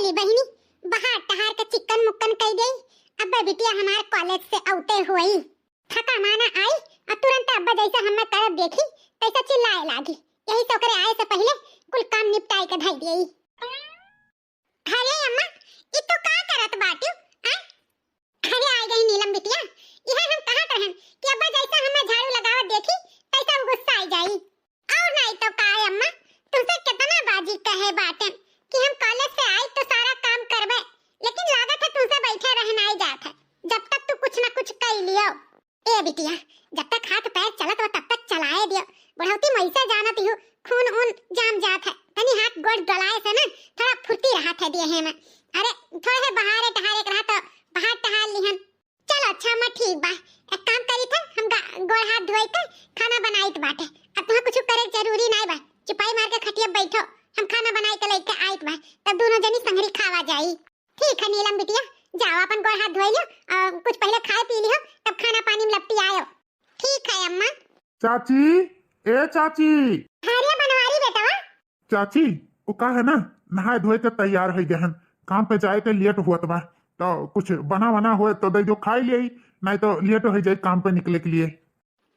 मेरी बहनी बाहर टहार के चिकन मुक्कन कई गई। अब्बा बिटिया हमारे कॉलेज से आउटे हुई, थका माना आई और तुरंत अब्बा जैसा हम तरफ देखी तैसा चिल्लाए लागी। यही सोकरे आए से पहले कुल काम निपटाई के धई देई। अरे अम्मा ई तो का करत बाटू? अरे आ गई नीलम बिटिया, यह हम कहत रहन कि अब्बा जैसा हमें झाड़ू लगावत देखी तैसा गुस्सा आई जाई। और नहीं तो का है अम्मा, तुमसे कितना बाजी कहे बाटन कि हम कॉलेज से आए तो सारा काम करबे, लेकिन लागत है तुमसे बैठे रहना ही जात है। जब तक तू कुछ ना कुछ कर लियो। ए बिटिया, जब तक हाथ पैर चलत हो तब तक चलाए दियो। बुढ़ौती मैसे जानत हूँ खून ऊन जाम जात है, तनी हाथ गोड़ डलाए से ना थोड़ा फुर्ती रहत है देह में। अरे थोड़े बहारे टहारे के रहा तो बाहर टहार लिहन। चलो अच्छा मैं ठीक बा, एक काम करी था हम गोड़ हाथ धोई के खाना बनाइत बाटे। अब तुहा कुछ करे जरूरी नहीं बा, चुपाई मार के खटिया बैठो, हम खाना बनाई के लेके आइत बा, तब दोनों जनी संगरी खावा जाई। ठीक है नीलम बिटिया, जाओ अपन गोड़ हाथ धोई लियो और कुछ पहले खाए पी लियो, तब खाना पानी में लपटी आयो। ठीक है अम्मा। चाची, ए चाची। अरे बनवारी बेटा। चाची वो का है ना नहाए धोए के तैयार हो गए, काम पे जाए के लेट हुआ बा, तो कुछ बना बना हो तो दे दो खाई ले, नहीं तो लेट हो जाए काम पे निकले के लिए।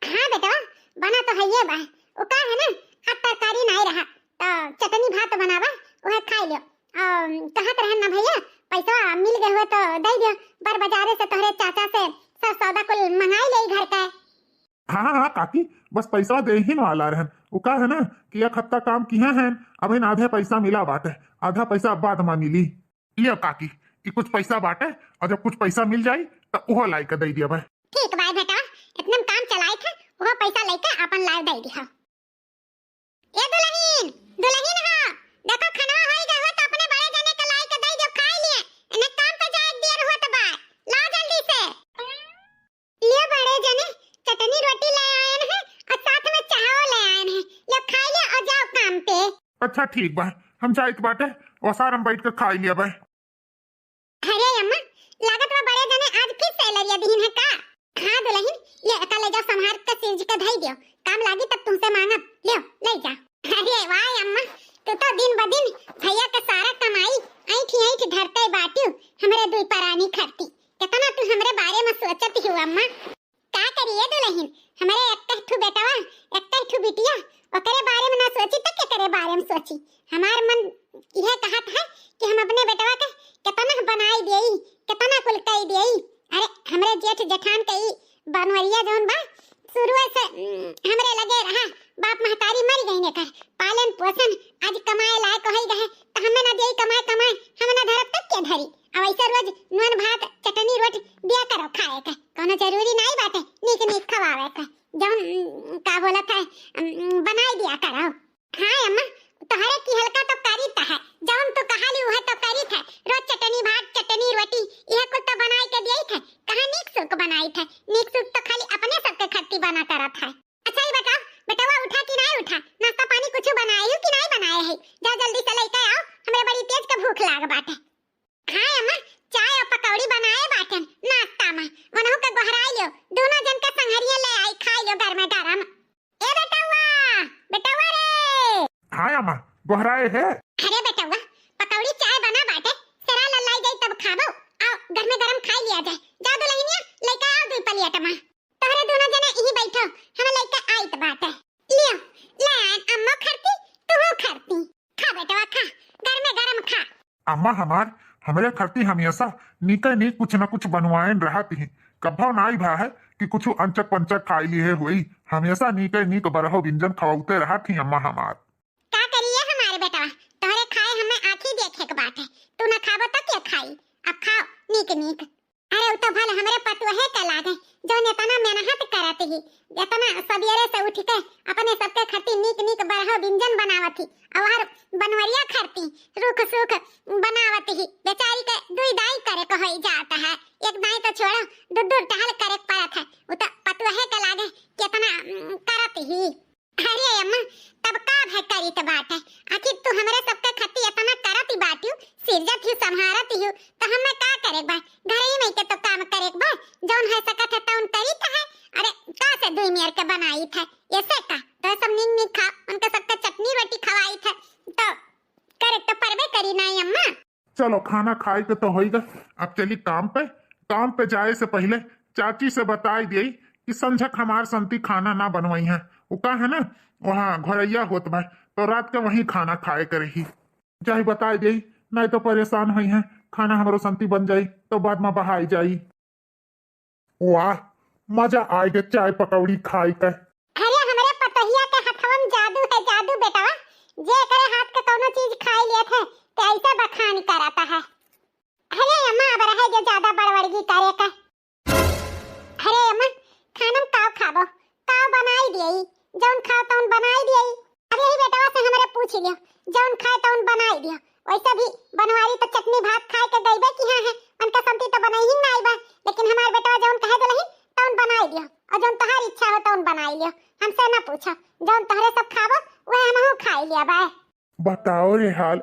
हाँ बेटा बना तो है ये बा, वो का है ना आज तरकारी नहीं रहा तो चटनी भात बनावा वह खा लियो। कहत रहन ना भैया पैसा मिल गए हुए तो दे दियो, बर बाजारे से तोहरे चाचा से सब सौदा कुल मंगाई ले घर का। हाँ हाँ काकी, बस पैसा दे ही वाला रहन। वो का है ना कि एक हफ्ता काम किया है, अब इन आधे पैसा मिला बाटे, आधा पैसा बाद में मिली। लियो काकी कि कुछ पैसा बाटे, और जब कुछ पैसा मिल जाये तो वो लाई के दे दिया भाई। ठीक भाई बेटा, इतना काम चलाए थे वो पैसा लेके अपन लाई दे दिया। ये दुल्हन दुल्हन हां देखो खनवा होई गए हो तो अपने बड़े जने के लाई के दे दो खा लिए, इन्हें काम पे जाए देर होत बा, लाओ जल्दी से। लियो बड़े जने चटनी रोटी ले आए हैं और साथ में चावल ले आए हैं, लो खा लियो और जाओ काम पे। अच्छा ठीक बा, हम जाइत बाटे और सारम बैठ के खा लिया भाई। अरे अम्मा लागत में बड़े जने आज फिर सैलरी दीन है का? हाँ दुल्हन ये अका ले जाओ संभार के सिर के धई दियो, काम लागी तब तुमसे मांगब, लियो ले जा। अरे वाह अम्मा तू तो दिन ब दिन भैया का सारा कमाई ऐठी धरते बाटू हमरे दुई परानी खरती। कितना तू हमरे बारे में सोचत हो अम्मा। का करिए दुल्हन, हमरे एकठू बेटवा एकठू बिटिया ओकरे बारे में ना सोची तो केकरे बारे में सोची। हमार मन यह कहत है कि हम अपने बेटवा के कितना बनाई देई, कितना कुल कई देई। अरे हमरे जेठ जेठान के बनवरिया जोन बा शुरू से हमरे लगे रहा, बाप महतारी मर गई ने कर पालन पोषण आज कमाए लायक होई गए तो हमें ना देई कमाए कमाए हम ना धरत तक के धरी। अब ऐसा रोज नून भात चटनी रोटी दिया करो खाए के, कोनो जरूरी नहीं बाटे नीक नीक खवावे के, जौन का बोला था बनाई दिया करो। हाँ अम्मा तोहरे की हल्का तो करी ता है, जौन तो कहाली वह तो करी था, रोज चटनी भात चटनी रोटी यह कुल तो बनाई के दिया था। कहां नीक सुख बनाई था, नीक सुख तो खाली अपने सबके खट्टी बना करत है। अच्छा ये बताओ बेटवा उठा कि नहीं उठा, नाश्ता पानी कुछ बनाए हो कि नहीं बनाए है? जा जल्दी से लेके आओ, हमें बड़ी तेज का भूख लाग बाटे। हाँ अम्मा चाय और पकौड़ी बनाए बाटन नाश्ता में, वनहु के गोहराई लो, दोनों जन का संगरिया ले आई खाई लो घर में गरम। ए बेटवा बेटवा रे। हाँ अम्मा गोहराए है। अरे बेटवा पकौड़ी चाय बना बाटे, सरा लल्लाई गई तब खाबो, आओ घर में गरम खाई लिया जाए। जा दुल्हनिया लेके आओ दुई पलिया टमा, तोहरे दोनों जने यही बैठो, हम लेके आइत बाटे। लियो ले अम्मा खरती तू खरती, खा बेटवा खा, घर में गरम खा। अम्मा हमार हमरे खरती हमेशा नीके नीक कुछ न कुछ बनवाए रहती है, कभो नाई भा है कि कुछ अंचक पंचक खाई लिए हुई, हमेशा नीके नीक बरहो व्यंजन खवाते रहती अम्मा हमार। का करिए हमारे बेटवा, तोहरे खाए हमें आंखी देखे के बात है, तू न खाबो तो क्या खाई, अब खाओ नीक नीक। अरे तो भले हमरे पतुहे के लागे जो इतना मेहनत करत ही, इतना सवेरे से उठ के अपने सबके खरती नीक नीक बरहो व्यंजन बनावत ही, और बनवरिया खरती रुख सुख बनावत ही, बेचारी के दुई दाई करे को होई जाता है, एक दाई तो छोड़ो दो दो टहल करे पड़त है, वो तो पतुहे के लागे कितना करत ही। अरे अम्मा तब का भय करी त बात है, आखिर तू हमरे सबके खती इतना करत ही बाटू, सिरजत ही संभारत ही, तो हमें का करे बा, घर ही में के तो काम करे बा, जौन है सकत है तौन करी त है। अरे का से दुई मेर के बनाई था, ऐसे का तो सब नीक नीक खा, उनके सबके चटनी रोटी खवाई था, तो करे तो परबे करी नहीं अम्मा। चलो खाना खाए के तो हो ही गए, अब चली काम पे। काम पे जाए से पहले चाची से बताई दी कि संझक हमार संती खाना ना बनवाई है। वो का है ना वहाँ घरैया होत बा, तो रात के वहीं खाना खाए के रही। जाई बताई दी, नहीं तो परेशान हुई है, खाना हमारो संती बन जाई तो बाद में बहाई जाई। वाह मजा आए गे चाय पकौड़ी खाई के। अरे हमरे पतहिया के हथवा में जादू है, जादू बेटवा। जे करे हाथ के कोनो चीज खाई लेत है तो ऐसा बखान कराता है। अरे अम्मा अब रहे जो ज्यादा बड़बड़गी करे का। अरे अम्मा खाना में काव खाबो, काव बनाई दियई, जौन खाओ तौन बनाई दियई। अब यही बेटवा से हमरे पूछ लियो, जौन खाए तौन बनाई दियो। वैसे भी बनवारी तो चटनी भात खाए के गईबे की है, उनका संती तो बनाई ही नहीं बा। लेकिन हमार बेटवा जौन कहे देलही तौन बनाई दियो, और जौन तोहार इच्छा हो तौन बनाई लियो। हमसे ना पूछो, जौन तोहरे सब खाबो वह हमहू खाई लिया बा। बताओ रे हाल,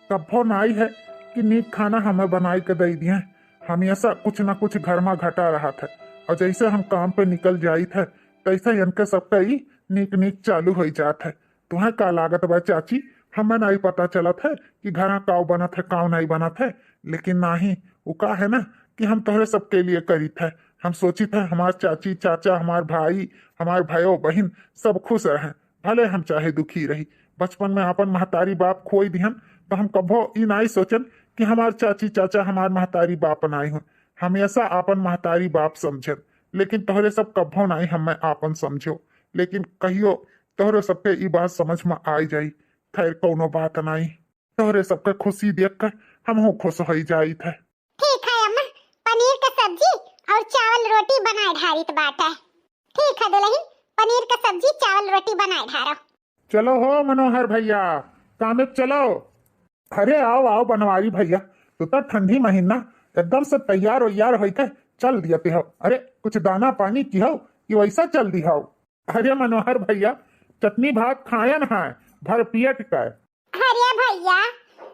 कभो नाई है कि नीक खाना हमें बनाई के दे दिए। हमेशा कुछ न कुछ घर में घटा रहा था, और जैसे हम काम पे निकल जाई थे तैसे इनके सबका ही नीक नीक चालू हो जात है। तुम्हें का लागत बा चाची, हमें नहीं पता चलत है कि घर काव बनत है काव नहीं बनत है। लेकिन नहीं, वो का है ना कि हम तोहरे सबके लिए करी थे। हम सोची थे हमार चाची चाचा हमार भाई हमार भाइयों बहन सब खुश रहे, भले हम चाहे दुखी रही। बचपन में अपन महतारी बाप खोई दिहन तो हम कभो ई नहीं सोचन कि हमार चाची चाचा हमार महतारी बाप नाई हो। हमेशा आपन महतारी बाप समझन, लेकिन तोहरे सब कभो नहीं हमें आपन समझो। लेकिन कहियो तोहरे सबके ई बात समझ में आई जाई। खैर कोनो बात नहीं, तोहरे सबके खुशी देख कर हम खुश हो जाई थे। ठीक है अम्मा, पनीर का सब्जी और चावल रोटी बनाए ढारित बाटा। ठीक है दुल्हन, पनीर का सब्जी चावल रोटी बनाए ढारो। चलो हो मनोहर भैया, काम चलो। अरे आओ आओ बनवारी भैया, तो ठंडी महीना एकदम से तैयार वैयार होकर चल दियते हो। अरे कुछ दाना पानी की हो कि वैसा चल दी हो। अरे मनोहर भैया चटनी भात खायन है भर पेट का। अरे भैया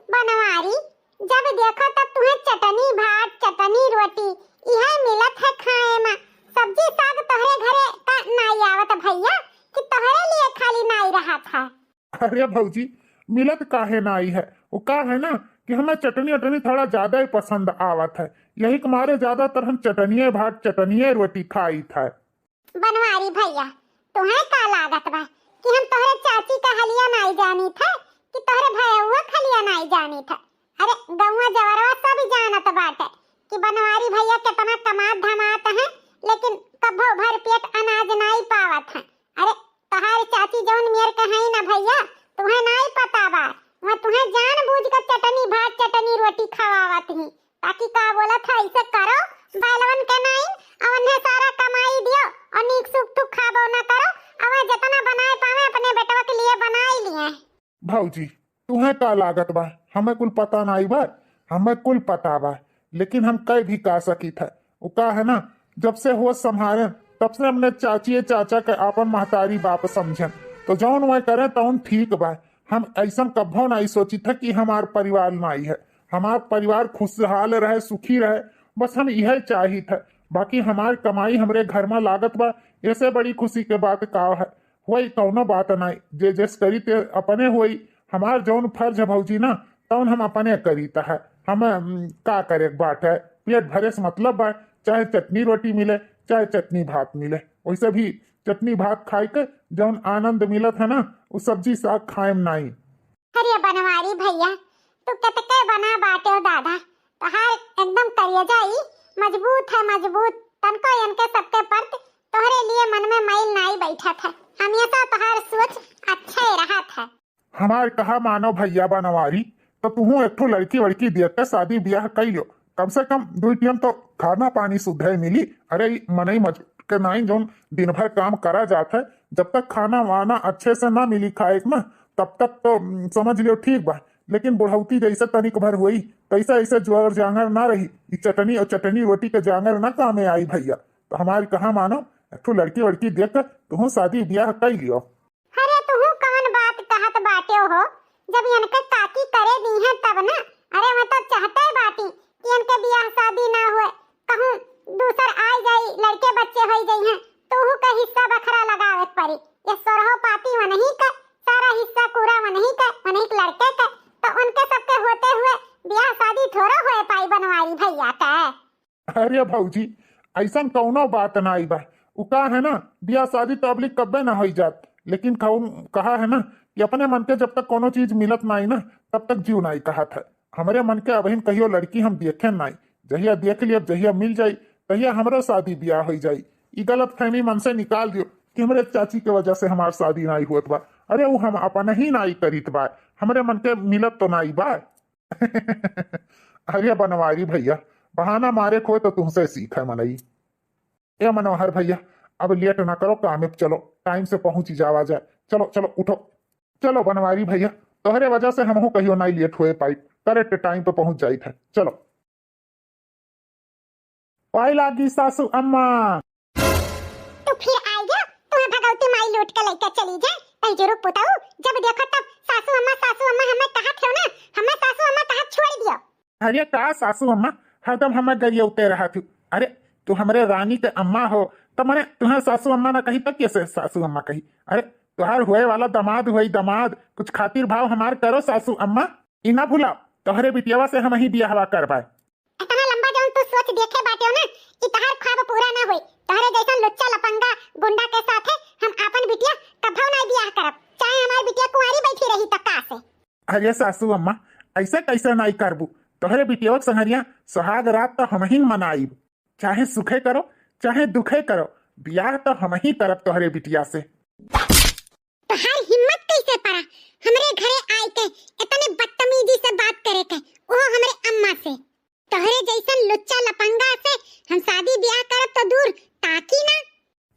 बनवारी, जब देखो तब तुम्हें चटनी भात चटनी रोटी यह मिलत है खाए में। सब्जी साग तोहरे घरे का नहीं आवत भैया, कि तोहरे लिए खाली नहीं रहा था। अरे भौजी मिलत काहे नहीं है, वो का है ना कि हमें चटनी वटनी थोड़ा ज्यादा ही पसंद आवत है। यही के मारे ज्यादातर हम चटनिये भात चटनिये रोटी खाई था। बनवारी भैया तुम्हें का लागत बा कि हम तोहरे चाची का हलिया नहीं जानी था, कि तोहरे भैया खलिया नहीं जानी था। अरे गौवा जवरवा सब जानत बाटे कि बनवारी भैया कितना कमात धमात है, लेकिन कभो भर पेट अनाज नहीं पावत है। अरे तोहारी चाची जौन मेर कहाई ना भैया, तुम्हें नहीं पता बा, मैं तुम्हें जानबूझ कर चटनी भात चटनी रोटी खवावत ही, ताकि का बोलत है ऐसे करो बैलवन के नहीं, अवन्हे सारा कमाई दियो और नीक सुख तुख खाबो ना करो। अब जितना बनाए पावे अपने बेटवा के लिए बनाई लिए। भौजी तुम्हें का लागत बा, हमें कुल पता नहीं बा, हमें कुल पता बा, लेकिन हम कई भी का सकी था। वो का है ना जब से होश संभाले तब से हमने चाची चाचा के आपन महतारी बाप समझन, तो जौन वह करे तौन ठीक बा। हम ऐसा कभो नहीं सोची था कि हमार परिवार नहीं है, हमार परिवार खुशहाल रहे सुखी रहे, बस हम यही चाही था। बाकी हमारी कमाई हमरे घर में लागत बा, ऐसे बड़ी खुशी के बात का है। वही कौनो बात नहीं, जे जैस करी ते अपने हुई। हमार जौन फर्ज है भौजी ना तौन हम अपने करीता है। हमें का करे बात है, पेट भरे से मतलब बा, चाहे चटनी रोटी मिले चाहे चटनी भात मिले। वैसे भी चटनी भात खाए के जौन आनंद मिलत है ना वो सब्जी साग खाए में नहीं। अरे बनवारी भैया तू कतके बना बाटे हो दादा, तोहार एकदम करियजा ही मजबूत है मजबूत। तनको इनके सबके परत तोहरे लिए मन में मैल नहीं बैठा था, हमेशा तोहार सोच अच्छा ही रहा था। हमार कहा मानो भैया बनवारी, तो तुहू एक लड़की वड़की देख के शादी ब्याह कर लो, कम से कम 2 टाइम तो खाना पानी सुधे मिली। अरे मन ही मज के नहीं जो दिन भर काम करा जाता है, जब तक खाना वाना अच्छे से ना मिली खाए ना तब तक तो समझ लियो ठीक बा। लेकिन बुढ़ौती जैसे तनिक भर हुई तैसा ऐसे जोर जांगर ना रही, चटनी और चटनी रोटी के जांगर ना काम आई भैया। तो हमारी कहा मानो एक लड़की वड़की देख कर तुहू शादी ब्याह कर लियो। अरे तुहू कौन बात कहत बाटे हो, जब इनके काकी करे दी है तब ना। अरे मैं तो चाहते बाटी कि इनके ब्याह शादी ना हुए, कहूं दूसर आ जाई लड़के बच्चे हो जाई हैं, तुहू का हिस्सा बखरा लगावे पड़ी। ये सोरहो पाती वो नहीं का, सारा हिस्सा पूरा वो नहीं का, वो नहीं लड़के का, तो उनके सबके होते हुए ब्याह शादी बनवारी भैया का। अरे भौजी ऐसा कौनो बात ना आई बा। उ का है ना बियाह शादी तो अबली कब्बे ना हो जात, लेकिन कहा है ना कि अपने मन के जब तक कोनो चीज मिलत ना आई ना तब तक जीव नहीं कहा था। हमारे मन के अबहिन कहियो लड़की हम देखे नहीं, जहिया देख लिया जहिया मिल जाई तहिया हमरो शादी ब्याह हो जाई। ई गलत फहमी मन से निकाल दियो कि हमरे चाची के वजह से हमार शादी नहीं हुआ बा। अरे वो हम अपन ही नहीं करीत बा, हमरे मन के मिलत तो नहीं बा। अरे बनवारी भैया बहाना मारे खोए तो तुमसे सीख है मनई। ए मनोहर भैया अब लेट ना करो, काम पे चलो, टाइम से पहुंच जावा जाए। चलो चलो उठो, चलो बनवारी भैया तोहरे वजह से हमहू कहियो नहीं लेट हुए पाई, करेक्ट टाइम पे पहुंच जाई थे। चलो पाई लागी सासू अम्मा। तो फिर आई गया तुम्हें भगवती माई लूट के लेकर चली जाए। तई जरूर पुताऊ जब देखो तब सासू अम्मा हमें कहा थे ना, हमें सासू अम्मा कहा छोड़ दियो। अरे का सासू अम्मा हरदम हमें गरिया उते रहा थी। अरे तू हमारे रानी के अम्मा हो तो मैंने तुम्हें सासू अम्मा ना कही तब कैसे सासू अम्मा कही। अरे तुहार हुए वाला दमाद हुई दमाद, कुछ खातिर भाव हमार करो सासू अम्मा। इना भूला तोहरे बिटियावा से हम ही बियाहवा करवाए। इतना लंबा जौन तू सोच देखे बाटे ना कि तहार ख्वाब पूरा ना होई। तोहरे जैसा लुच्चा लपंगा गुंडा के साथ हम अपन बिटिया कभो नहीं बियाह करब, चाहे हमारी बिटिया कुंवारी बैठी रही तक का से। अरे सासू अम्मा ऐसे कैसे नहीं करबू, तोहरे बिटिया संगरिया सुहाग रात तो हम ही मनाईब, चाहे सुखे करो चाहे दुखे करो, बियाह तो हम ही करब तोहरे बिटिया से। तोहार हिम्मत कैसे पड़ा हमरे घरे आए के इतने बदतमीजी से बात करे के, वो हमरे अम्मा से। तोहरे जैसन लुच्चा लपंगा से हम शादी ब्याह करब तो दूर ताकी ना।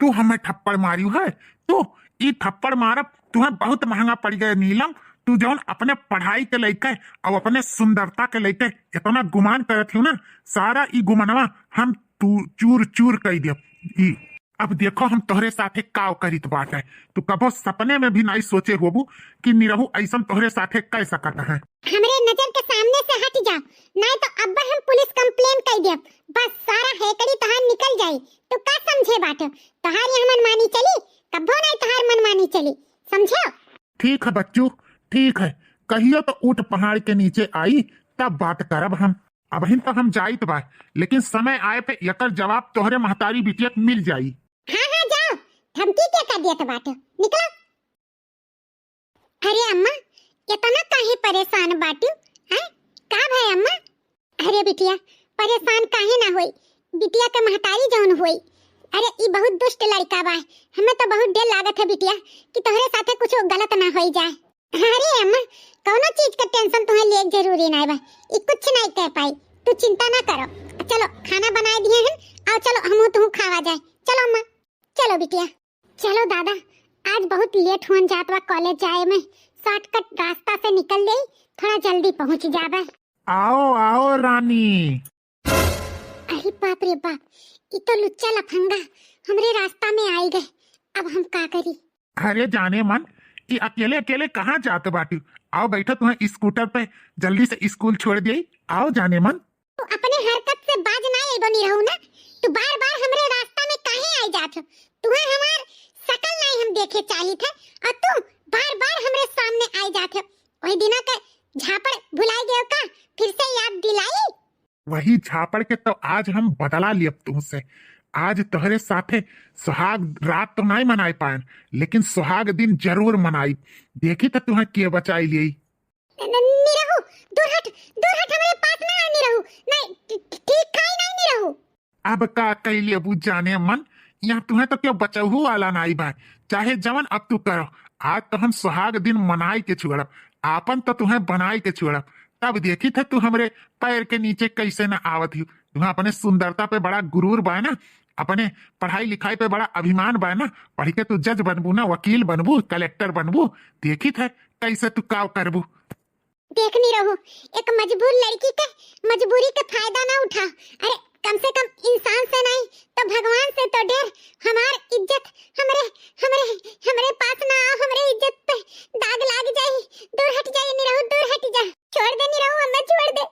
तू हमें थप्पड़ मारियो है, तू ई थप्पड़ मारब तुम्हें बहुत महंगा पड़ गया नीलम। तू जौन अपने पढ़ाई के लेके और अपने सुंदरता के लेके इतना गुमान करत हो ना, सारा ई गुमानवा हम तू चूर चूर कर दियो। अब देखो हम तोहरे साथे काव करित बाटे, तू कबो सपने में भी नहीं सोचे होबू कि निरहू ऐसा तोहरे साथे कह सकत है। हमरे नजर के सामने से हट जाओ, नहीं तो अब हम पुलिस कंप्लेन कर देब। बस सारा हेकड़ी तहार निकल जाई। तो का समझे बाटे तहार यहाँ मनमानी चली, कबो नहीं तहार मनमानी चली, समझो। ठीक है बच्चू ठीक है, कहियो तो ऊंट पहाड़ के नीचे आई तब बात करब हम। अबहिन तो हम जाइत बा, लेकिन समय आए पे एकर जवाब तोहरे महतारी बिटिया के मिल जाई। हाँ हाँ जाओ, धमकी क्या कर दिया तो बाटे, निकलो। अरे अम्मा इतना काहे परेशान बाटू हैं, का भाई अम्मा? अरे बिटिया परेशान काहे ना होई, बिटिया के महतारी जौन होई। अरे ई बहुत दुष्ट लड़का बा, हमें तो बहुत डर लागत है बिटिया कि तोहरे साथे कुछ गलत ना हो जाए। अरे अम्मा कौनो चीज का टेंशन तुम्हें लिए जरूरी नहीं बा, ई कुछ नहीं कह पाई, तू चिंता ना करो। चलो खाना बना दिए हैं, आओ चलो हम तुम खावा जाए। चलो अम्मा चलो बिटिया। चलो दादा आज बहुत लेट हुन जात बा कॉलेज जाए में, शॉर्टकट रास्ता से निकल गई, थोड़ा जल्दी पहुंच जाबे। आओ आओ रानी। अरे बाप रे बाप, ये तो लुच्चा लफंगा हमरे रास्ता में आई गए, अब हम का करी? अरे जाने मन कि अकेले अकेले कहाँ जाते बाटी, आओ बैठो तुम्हें स्कूटर पे जल्दी से स्कूल छोड़ दी। आओ जाने मन। तू अपने हरकत से बाज ना बनी रहू ना, तू बार बार हमरे रास्ता में काहे आई जात हो? तुम्हें हमार शकल नहीं हम देखे चाहिए थे और तू बार बार हमरे सामने आई जात हो। वही दिना के झापड़ भुलाई गयो का, फिर से याद दिलाई? वही झापड़ के तो आज हम बदला लिया तुमसे। आज तोहरे साथे सुहाग रात तो नहीं मनाई पाए, लेकिन सुहाग दिन जरूर मनाई। देखी तो तुम्हें के बचाई ली। निरहु दूर हट हमारे पास ना आ निरहु, नहीं ठीक खाई नहीं निरहु। अब का कैलिए बुझ जाने मन, यहाँ तुम्हें तो क्यों बचहू वाला नहीं बा, चाहे जवन अब तू करो। आज तो हम सुहाग दिन मनाई के छोड़ब, आपन तो तुम्हें बनाई के छोड़ब। तब देखी थे तू हमरे पैर के नीचे कैसे न आवत ही। तुम्हें अपने सुंदरता पे बड़ा गुरूर बा ना, अपने पढ़ाई लिखाई पे बड़ा अभिमान बा ना, पढ़ के तू जज बनबू ना, वकील बनबू, कलेक्टर बनबू। देखी थे कैसे तू काव करबू। देख नहीं रहू, एक मजबूर लड़की के मजबूरी का फायदा ना उठा। अरे कम से कम इंसान से नहीं तो भगवान से तो डर। हमार इज्जत हमरे हमरे हमरे पास ना आओ, हमरे इज्जत पे दाग लाग जाए। दूर हट जाए निरहु, दूर हट जा, छोड़ दे निरहु, हमें छोड़ दे,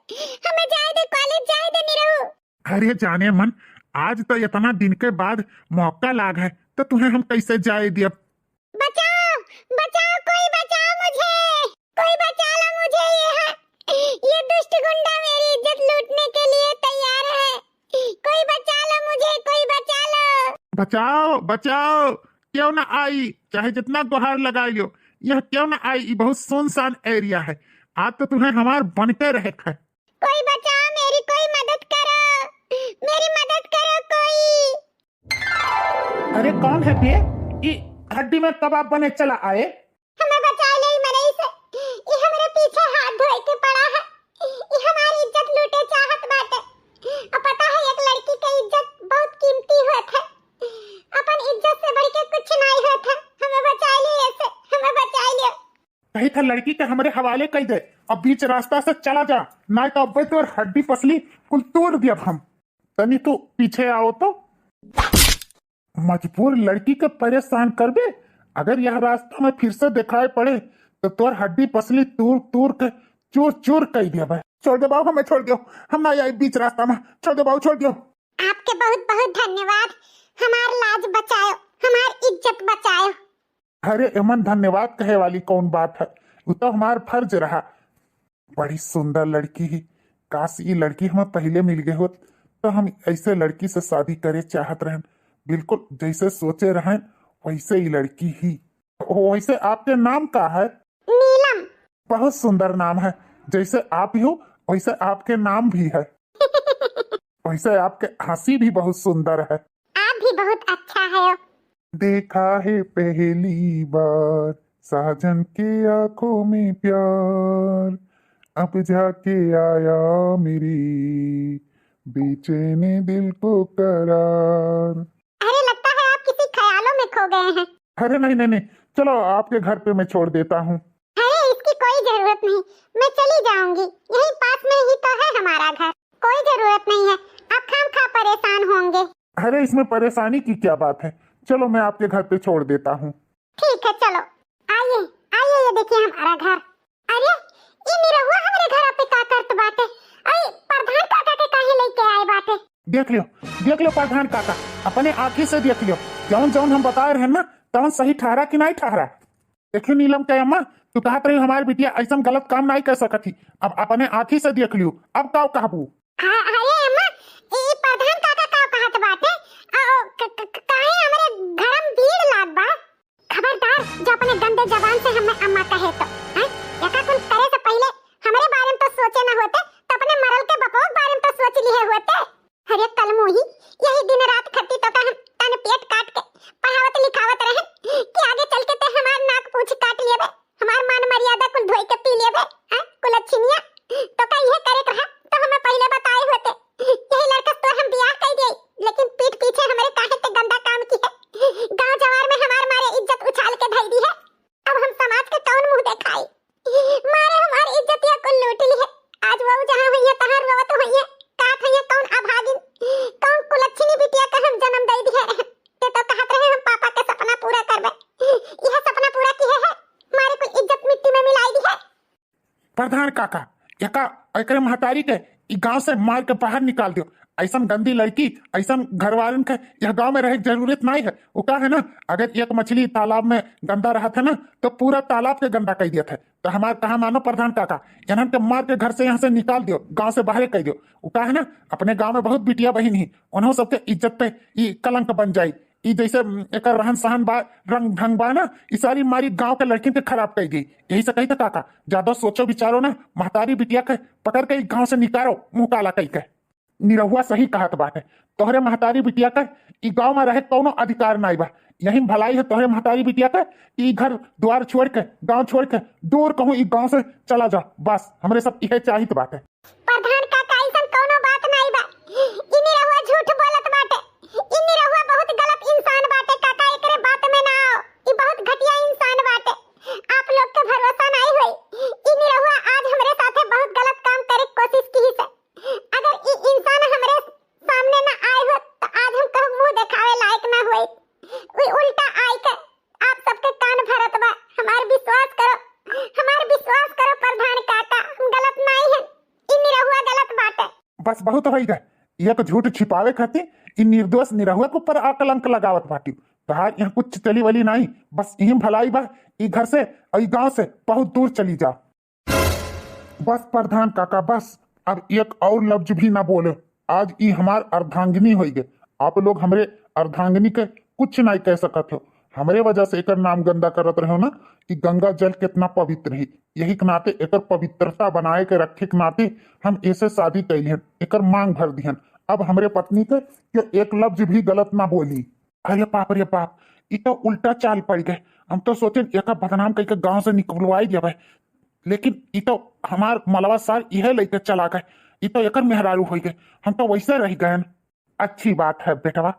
हमें जाए दे, कॉलेज जाए दे निरहु। अरे जाने मन, आज तो इतना दिन के बाद मौका लाग है तो तुम्हें हम कैसे जाए दिया। बचाओ बचाओ, कोई बचाओ मुझे, कोई बचा लो मुझे। ये दुष्ट गुंडा मेरी इज्जत लूटने के लिए बचाओ बचाओ, क्यों ना आई, चाहे जितना गुहार लगा लो, यह क्यों ना आई। ये बहुत सुनसान एरिया है, आज तो तुम्हें हमार बनते रहे है। कोई बचाओ, मेरी कोई मदद करो, मेरी मदद करो कोई। अरे कौन है बे? ये हड्डी में कबाब बने चला आए। हमें बचा ले मरई से, ये हमारे पीछे हाथ धोए के पड़ा है, ये हमारी इज्जत लूटे चाहत बाटे। अब पता है एक लड़की की इज्जत बहुत कीमती होत है, अपन इज्जत से बढ़ के कुछ नहीं होत है। हमें बचा ले ऐसे, हमें बचा ले। कही था लड़की के हमारे हवाले कर दे, अब बीच रास्ता से चला जा, ना तो अब तो हड्डी पसली कुल तोड़ दिया हम। तनी तू पीछे आओ तो। मजबूर लड़की के परेशान कर बे, अगर यह रास्ता में फिर से दिखाई पड़े तो तोर हड्डी पसली तूर तूर के चूर चूर कर दिया भाई। छोड़ दो बाबू, हमें छोड़ दो, हम ना आई बीच रास्ता में, छोड़ दो बाबू, छोड़ दो। आपके बहुत बहुत धन्यवाद, हमार लाज बचायो, हमार इज्जत बचायो। अरे एमन धन्यवाद कहे वाली कौन बात है, वो तो हमार फर्ज रहा। बड़ी सुंदर लड़की ही, काश ये लड़की हमें पहले मिल गई होत तो हम ऐसे लड़की से शादी करे चाहत रहन, बिल्कुल जैसे सोचे रहन वैसे ही लड़की ही। वैसे आपके नाम का है? नीलम। बहुत सुंदर नाम है, जैसे आप ही हो वैसे आपके नाम भी है। वैसे आपके हंसी भी बहुत सुंदर है। आप भी बहुत अच्छा है। देखा है पहली बार साजन के आंखों में प्यार, अब जाके आया मेरी बेचैन दिल को करार। अरे लगता है आप किसी ख्यालों में खो गए हैं। अरे नहीं नहीं नहीं, चलो आपके घर पे मैं छोड़ देता हूँ। अरे इसकी कोई जरूरत नहीं, मैं चली जाऊंगी, यहीं पास में ही तो है हमारा घर, कोई जरूरत नहीं है, आप खामखा परेशान होंगे। अरे इसमें परेशानी की क्या बात है, चलो मैं आपके घर पे छोड़ देता हूँ। ठीक है चलो, आइए आइए, ये देखिए हमारा घर। अरे ये निरहुआ हमारे घर पे का करत बाटे, अरे प्रधान काका के काहे लेके आए बाटे। देख लो प्रधान काका, अपने आँखी से देख लो, जौन जौन हम बता रहे हैं ना तौन सही ठहरा कि नहीं ठहरा। देखियो नीलम के अम्मा, तू कहत रही हमारी बिटिया ऐसा गलत काम नहीं कर सकती, अब अपने आँखी से देख लियो, अब का कहबू। अरे अम्मा, ये प्रधान काका का कहत बाटे, काहे हमारे घर में भीड़ लाग बा। खबरदार जो अपने गंदे जबान से हमें अम्मा कहे तो, हैं? यका कुछ करे से पहले हमारे बारे में तो सोचे ना होते, तो अपने मरल के बपो के बारे में तो सोच लिए होते। अरे कल मोही यही दिन रात खट्टी तो हम तन पेट काट के पढ़ावत लिखावत रहे कि आगे चल के ते हमार नाक पूछ काट लेबे, हमार मान मर्यादा कुल धोई के पी लेबे, हैं? कुल अच्छिनिया तो का यह करे कहा तो हमें पहले बताए होते। यही लड़का तो हम ब्याह कर दिए, लेकिन पीठ पीछे हमारे काहे ते गंदा काम की है, गांव जवार में हमार मारे इज्जत उछाल के धई दी है। अब हम समाज के कौन मुंह दिखाई, मारे हमारी इज्जत या कुल लूट ली है। आज वो जहां हुई है तहां रोवत हुई है, कात है कौन अभागिन, कौन कुलच्छनी बिटिया का हम जन्म दे दिए रहे, ते तो कहत रहे हम पापा के सपना पूरा करबे, यह सपना पूरा किए है, मारे कुल इज्जत मिट्टी में मिलाई दी है। प्रधान काका, यका एकरे महतारी के ई गांव से मार के बाहर निकाल दियो, ऐसा गंदी लड़की ऐसा घर वालन के यह गांव में रहे जरूरत नहीं है। वो का है ना, अगर एक मछली तालाब में गंदा रहा था ना तो पूरा तालाब के गंदा कर दिया था। तो हमारे कहा मानो प्रधान काका, इन्हन के मार के घर से यहाँ से निकाल दियो, गांव से बाहर कर दियो। वो का है ना, अपने गांव में बहुत बिटिया बहन ही, उन्होंने सबके इज्जत पे ये कलंक बन जाये। ई जैसे एक रहन सहन बा, रंग ढंग बा ना, ई सारी मारी गांव के लड़की के खराब कर गई। यही से कही था काका, ज्यादा सोचो विचारो ना, महतारी बिटिया के पकड़ के गांव से निकालो, मुंह काला कही के। निरहुआ सही कहत बात है, तोहरे महतारी बिटिया का ई गांव में रहे कोनो अधिकार नहीं बा। यही भलाई है तोहरे महतारी बिटिया का, ई घर द्वार छोड़ के गांव छोड़ के दूर कहूँ ई गांव से चला जा, बस हमरे सब यह चाहिए बात है। प्रधान काका ऐसा कोनो बात नहीं बा, ई निरहुआ झूठ बोलत बाटे, ई निरहुआ बहुत गलत इंसान बाटे काका, एकरे बात में ना आओ, ई बहुत घटिया इंसान बाटे, आप लोग के भरोसा नहीं होई। ई निरहुआ आज हमरे साथे बहुत गलत काम करे कोशिश की है, अगर ई इंसान हमरे सामने ना आए हो तो आज हम कहूं मुंह दिखावे लायक ना होई, वे उल्टा आए के आप सबके कान भरत बा। हमार विश्वास करो, हमार विश्वास करो प्रधान काका, हम गलत नहीं है, ई निरहुआ गलत बाटे। बस बहुत हो गए, एक झूठ छिपावे खातिर इन निर्दोष निरहुआ के ऊपर आकलंक लगावत बाटी। तहार यहाँ कुछ चली वली नहीं, बस यही भलाई बा, ई घर से ई गांव से बहुत दूर चली जा। बस प्रधान काका बस, अब एक और लफ्ज भी ना बोले, आज ई हमार अर्धांगिनी हो गए, आप लोग हमरे अर्धांगिनी के कुछ नहीं कह सकत हो। हमरे वजह से एकर नाम गंदा करत रहो ना कि गंगा जल कितना पवित्र है। यही के नाते एकर पवित्रता बनाए के रखे के नाते हम ऐसे शादी कैलियन, एकर मांग भर दिहन। अब हमरे पत्नी के क्यों एक लफ्ज भी गलत ना बोली। अरे बाप रे बाप, ये तो उल्टा चाल पड़ गए। हम तो सोचे एक बदनाम करके गांव से निकलवाई देवे, लेकिन ये तो हमार मलवा सार यह लेके चला गए। ये तो एकर मेहरारू हो गए, हम तो वैसे रह गए। अच्छी बात है बेटवा,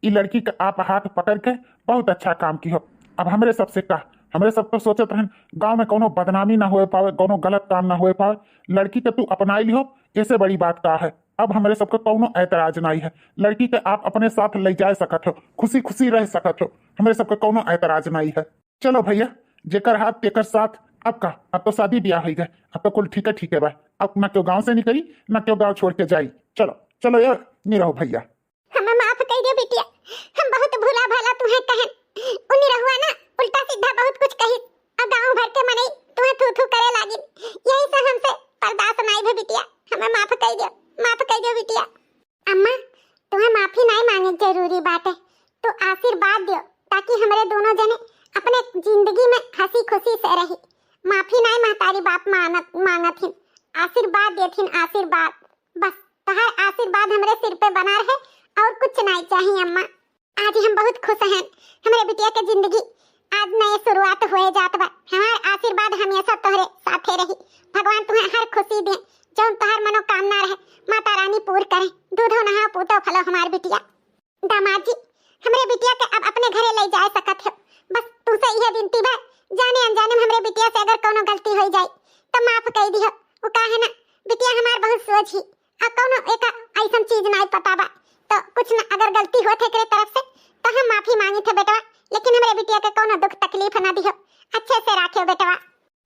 ये लड़की का आप हाथ पकड़ के बहुत अच्छा काम की हो। अब हमरे सबसे कहा, हमरे सब तो सोचत रहन गांव में कोनो बदनामी ना हो पावे, कोनो गलत काम ना हो पावे। लड़की के तू अपनाई लिहो, ऐसे बड़ी बात का है। अब हमरे सबको कोनो ऐतराज नहीं है। लड़की के आप अपने साथ ले जा सकत हो, खुशी खुशी रह सकत हो। हमरे सबको कोनो ऐतराज नहीं है। चलो भैया, जेकर हाथ तेकर साथ। अब का, अब तो शादी ब्याह हो गए, अब तो कुल ठीक है भाई। अब ना क्यों गांव से निकली, ना क्यों गांव छोड़ के जाई। चलो चलो यार, नहीं रहो भैया। हमें माफ कर दे बिटिया, हम बहुत भूला भाला तुम्हें कहन। उन्हीं रहुआ ना उल्टा सीधा बहुत कुछ कही और गांव भर के मनई तुम्हें थू थू करे लागी। यही से हमसे बर्दाश्त नहीं भे बिटिया, हमें माफ कर दो, माफ कर दो बिटिया। अम्मा, तुम्हें माफी नहीं मांगे जरूरी बात है, तो आशीर्वाद दो ताकि हमारे दोनों जने अपने जिंदगी में हंसी खुशी से रही। माफी नहीं महतारी बाप मांगत हिन, आशीर्वाद देथिन, आशीर्वाद। बस तहार आशीर्वाद हमारे सिर पे बना रहे और कुछ नहीं चाहिए अम्मा। आज हम बहुत खुश हैं, हमारे बिटिया के जिंदगी आज नई शुरुआत हुए जात बा। हमार आशीर्वाद हमेशा तोहरे साथे रही। भगवान तुम्हें हर खुशी दे, जो तोहर मनोकामना रहे माता रानी पूर्ण करे। दूधो नहा पूतो फलो हमार बिटिया। दामाद जी, हमारे बिटिया के अब अपने घरे ले जा सकत हो। बस तुमसे यह विनती बा, जाने अनजाने में हमारे बिटिया से अगर कोनो गलती हो जाए तो माफ कर दियो। वो का है ना, बिटिया हमार बहुत सोच ही आ कोनो एक ऐसा चीज नहीं पता बा, तो कुछ ना अगर गलती होथे करे तरफ से तो हम माफी मांगी थे बेटवा। लेकिन हमारे बिटिया के कोनो दुख तकलीफ ना दियो, अच्छे से रखियो बेटवा।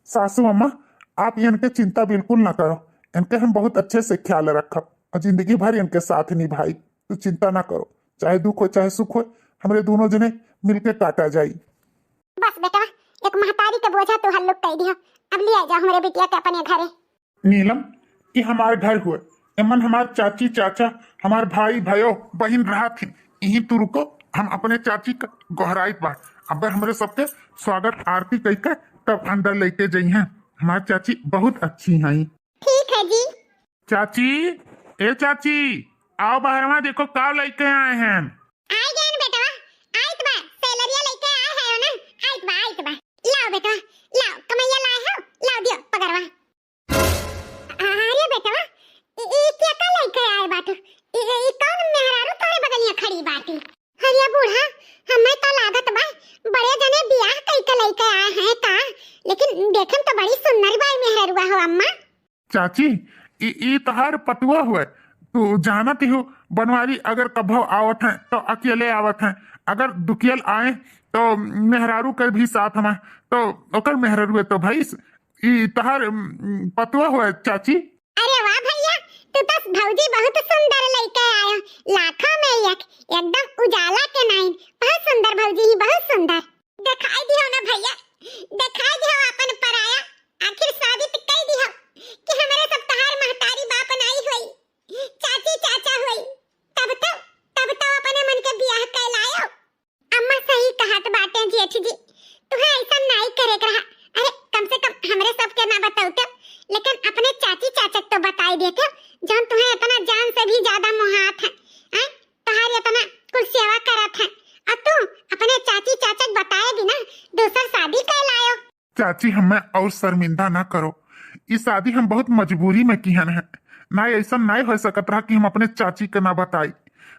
सासू अम्मा, आप इनके चिंता बिल्कुल ना करो, इनके हम बहुत अच्छे से ख्याल रखब और जिंदगी भर इनके साथ निभाई। तो चिंता ना करो, चाहे दुख हो चाहे सुख हो, हमारे दोनों जने मिलके काटा जाई। बस बेटा, एक महतारी के बोझा तो हल्लुक कर दियो। अब ले जाओ हमारे बिटिया के अपने घरे। नीलम, ये हमारे घर हुए, एमन हमार चाची चाचा, हमार भाई भयो बहन रहा थी। यहीं तू रुको, हम अपने चाची का गोहराइत बा। अब हमारे सबके स्वागत आरती कई के तब अंदर लेके जाई हैं। हमारी चाची बहुत अच्छी हैं। ठीक है जी। चाची, ए चाची, आओ बाहर में देखो का लेके आए हैं। आई गए न बेटा, आइत बा, सैलरिया लेके आए हैं ना। आइत बा, लाओ बेटा, लाओ कमैया लाए हो, लाओ दियो पगरवा। अरे बेटा, ये क्या का लेके आए बाटू? ये कौन मेहरारू तोरे बगलिया खड़ी बाटी? हरिया बूढ़ा, हमें तो लागत बा बड़े जने बियाह कई के लेके आए हैं का, लेकिन देखन तो बड़ी सुंदर बाई मेहरारूआ हो अम्मा। चाची, ई तहार पतुआ हुए, तू जानत ही हो बनवारी अगर कभो आवत है तो अकेले आवत है, अगर दुकियल आए तो मेहरारू के भी साथ में, तो ओकर मेहरारू है तो भाई ई तहार पतुआ हुए चाची। अरे वाह भैया, तू तो भौजी बहुत सुंदर लेके आयो, लाखों में एक, एकदम उजाला के नाइन। बहुत सुंदर भौजी ही, बहुत सुंदर। दिखाई दियो ना भैया, दिखाई दियो अपन पराया। आखिर साबित कर दियो कि हमारे सब तहार महतारी बाप नहीं हुई, चाची चाचा हुई। तब तो अपने मन के बियाह कर लायो। अम्मा सही कहत बाटे जेठ जी, तुम्हें ऐसा नहीं करे रहा। अरे कम से कम हमरे सबके ना बताओ तो, लेकिन अपने चाची चाचक तो बताई देते, जौन तुम्हें इतना जान से भी ज्यादा मोहात है, तहार इतना कुल सेवा करत है, और तू अपने चाची चाचक बताए बिना दूसर शादी कर लायो। चाची, हमें और शर्मिंदा ना करो, इस शादी हम बहुत मजबूरी में किहन है ना। ऐसा नहीं हो सकत रहा कि हम अपने चाची के ना बताई।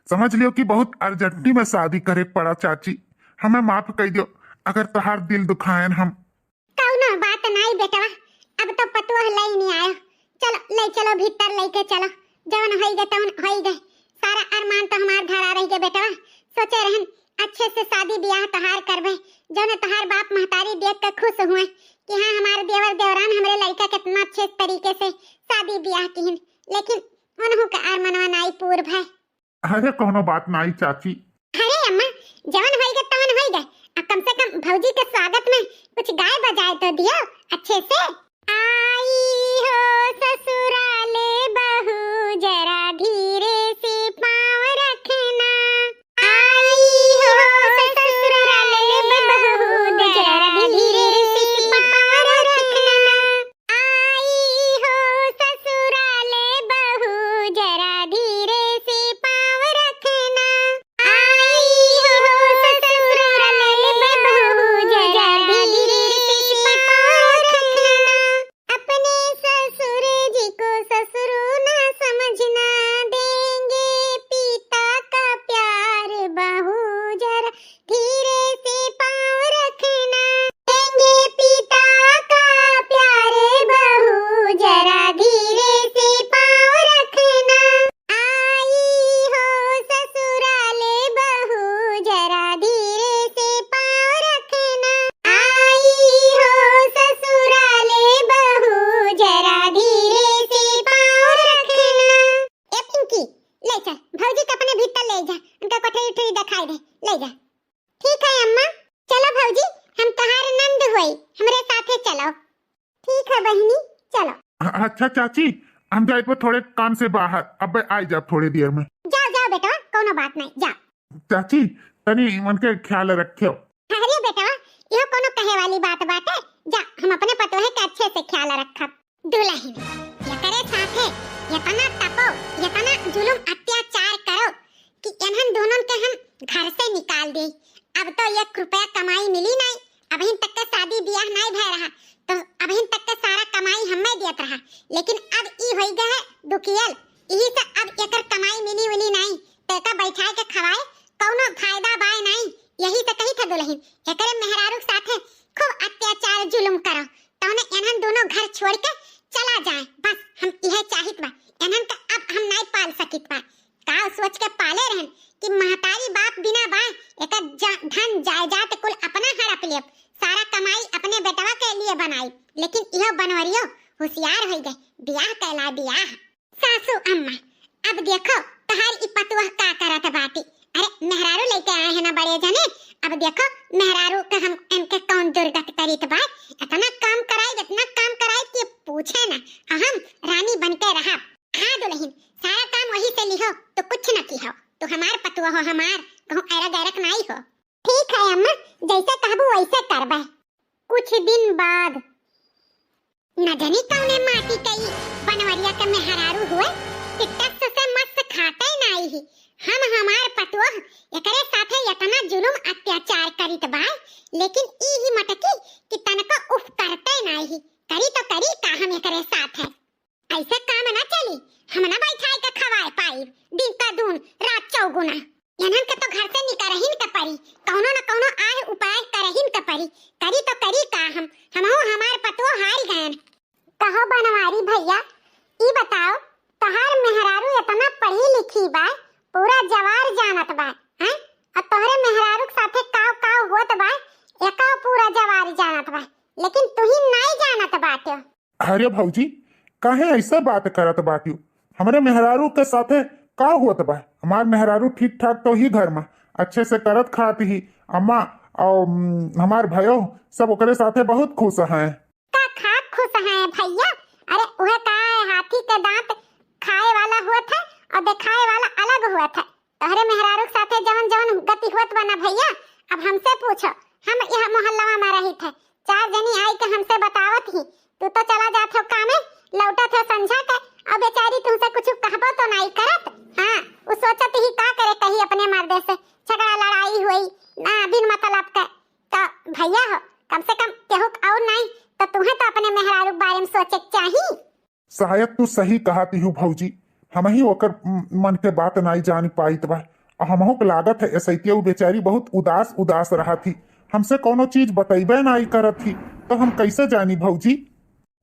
समझ लियो कि बहुत अर्जेंटली में शादी करे पड़ा। चाची, हमें माफ कर दियो अगर तहार दिल दुखाएन हम। कौनो बात नहीं बेटवा, अब तो पतुआ ले नहीं आयो। चलो ले चलो भीतर लेके चलो, जवन होई गए तवन होई गए। सारा अरमान तो हमार धरा रही गए बेटवा। सोचे रहन अच्छे से शादी ब्याह तहार करबे, जौन तहार बाप महतारी देख के खुश हुए कि हाँ हमारे देवर देवरान हमरे लड़का कितना अच्छे तरीके से शादी ब्याह किहिन, लेकिन उन्हों का अरमानवा नहीं पूर भय। अरे कोनो बात नहीं चाची। अरे अम्मा, जवन होई गए तवन होई गए, अब कम से कम भौजी के स्वागत में कुछ गाय बजाए तो दियो अच्छे से। आई हो ससुराले बहू, जरा धीरे से पाँव रखना। उठरी दिखाई दे, ले जा। ठीक है अम्मा, चलो भौजी, हम तहार नंद होई, हमरे साथे चलो। ठीक है बहिनी, चलो। अच्छा चाची, हम जाए तो थोड़े काम से बाहर, अब आई जाब थोड़ी देर में। जाओ जाओ बेटा, कोनो बात नहीं, जाओ। चाची तनी मन के ख्याल रखियो। अरे बेटा, यह कोनो कहे वाली बात बाटे, जा, हम अपने पतोहे के अच्छे से ख्याल रखब। दुल्हन यकरे साथे यतना तपो, यतना जुलुम अत्याचार करो कि इन्हन दोनों के हम घर से निकाल दे। अब तो 1 रुपया कमाई मिली नहीं, अभी तक के शादी ब्याह नहीं भय रहा, तो अभी तक के सारा कमाई हमें देत रहा, लेकिन अब ई होई गए है दुखियल, यही से अब एकर कमाई मिली उली नहीं, तेका बैठाए के खवाए कौनो फायदा बाय नहीं। यही तो कही था दुल्हन, एकरे मेहरारू साथे खूब अत्याचार जुलुम करो, तौने इन्हन दोनों घर छोड़ के चला जाए, बस हम यह चाहित बा। इन्हन का अब हम नहीं पाल सकित बा, का सोच के पाले रहन कि महतारी बाप बिना बा एकर धन जायदाद कुल अपना हड़प लियब, सारा कमाई अपने बेटवा के लिए बनाई, लेकिन यह बनवरियो होशियार हो गए, ब्याह कहला ब्याह। सासू अम्मा, अब देखो तहार ई पतुआ का करत बाटी। अरे मेहरारू लेके आए हैं ना बड़े जने, अब देखो मेहरारू के हम इनके कौन दुर्गत करीत बा, इतना काम कराई कि पूछे ना, हम रानी बनके रहा। हाँ दुल्हन, सारा काम वही से लिहो तो कुछ न की हो, तो हमार पतुआ हो, हमार कहूँ ऐरा गैरक नहीं हो। ठीक है अम्मा, जैसे कहबू वैसे करबे। कुछ दिन बाद न जानी कौने माटी कई बनवरिया के मेहरारू हुए, टिकटक से मस्त खाते नहीं ही। हम हमार पतुआ एकरे साथे इतना जुलुम अत्याचार करीत बा, लेकिन ई ही मटकी कि तनको उफ करते नहीं ही, करी तो करी का हम एकरे साथ है। ऐसे काम ना चली, हम ना बैठाए के खवाए पाई, दिन का दून रात चौगुना। इन्हन के तो घर से निकरहिन के परी, कौनो न कौनो आह उपाय करहिन के परी, करी तो करी का हमहु हमार पतुआ हार गए। कहो बनवारी भैया, ई बताओ तहार मेहरारू इतना पढ़ी लिखी बा, पूरा जवार जानत बा, हैं? और तोहरे मेहरारू के साथे काव काव होत बा, एका पूरा जवार जानत बा, लेकिन तू ही नहीं जानत बाटे। अरे भौजी, काहे ऐसा बात करत बाटी? हमरे मेहरारू के साथे का होत बा? हमार मेहरारू ठीक ठाक तो ही घर में अच्छे से करत खाती ही, अम्मा और हमार भयो सब ओकरे साथे बहुत खुश हैं। का खाक खुश हैं भैया? अरे वह का हाथी के दांत खाए वाला हुआ था और दिखाए वाला अलग हुआ था। तोहरे मेहरारू के साथे जवन जवन गति होत बना भैया, अब हमसे पूछो, हम यह मोहल्ला में रही थे, 4 जनी आई के हमसे बतावत ही, तू तो चला जात हो कामे, लौटत हो संझा के, अब बेचारी तुमसे कुछ कहबो तो नहीं करत। हाँ, वो सोचत ही का करे कहीं अपने मर्दे से झगड़ा लड़ाई हुई ना बिन मतलब के, तो भैया हो कम से कम केहू और नहीं तो तुम्हें तो अपने मेहरारू बारे में सोचे चाहिए। शायद तू सही कहती हूँ भौजी, हम ही ओकर मन के बात नहीं जान पाई बा, हमहू के लागत है ऐसे वो बेचारी बहुत उदास रहा थी, हमसे कोनो चीज बतैबे नहीं करत थी, तो हम कैसे जानी भौजी?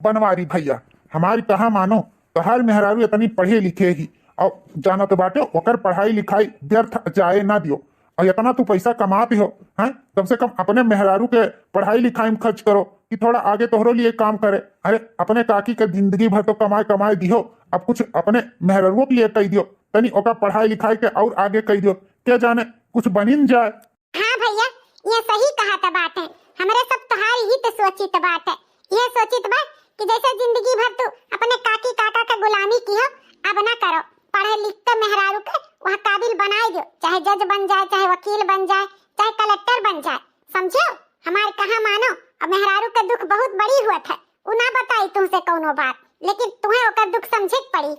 बनवारी भैया, हमारी कहा मानो, तोहार मेहरारू इतनी पढ़े लिखे ही और जानत बाटे ओकर पढ़ाई लिखाई व्यर्थ जाए ना दियो, और इतना तू पैसा कमाते हो हैं, कम से कम अपने मेहरारू के पढ़ाई लिखाई में खर्च करो कि थोड़ा आगे तोहरो लिए काम करे। अरे अपने काकी के जिंदगी भर तो कमाए दियो, अब कुछ अपने मेहरारू के लिए कह दियो, तनी ओका पढ़ाई लिखाई के और आगे कह दियो, क्या जाने कुछ बनिन जाए। हाँ भैया, ये सही कहा था बात है, हमारे सब तुम्हारी ही तो सोचित बात है, ये सोचित बात कि जैसे जिंदगी भर तू अपने काकी काका का गुलामी की हो, अब ना करो, पढ़े लिख के मेहरारू के वह काबिल बनाए दो, चाहे जज बन जाए, चाहे वकील बन जाए, चाहे कलेक्टर बन जाए, समझो? हमारे कहा मानो, अब मेहरारू का दुख बहुत बड़ी हुआ था, वो ना बताई तुमसे कोनो बात, लेकिन तुम्हें ओकर दुख समझे पड़ी।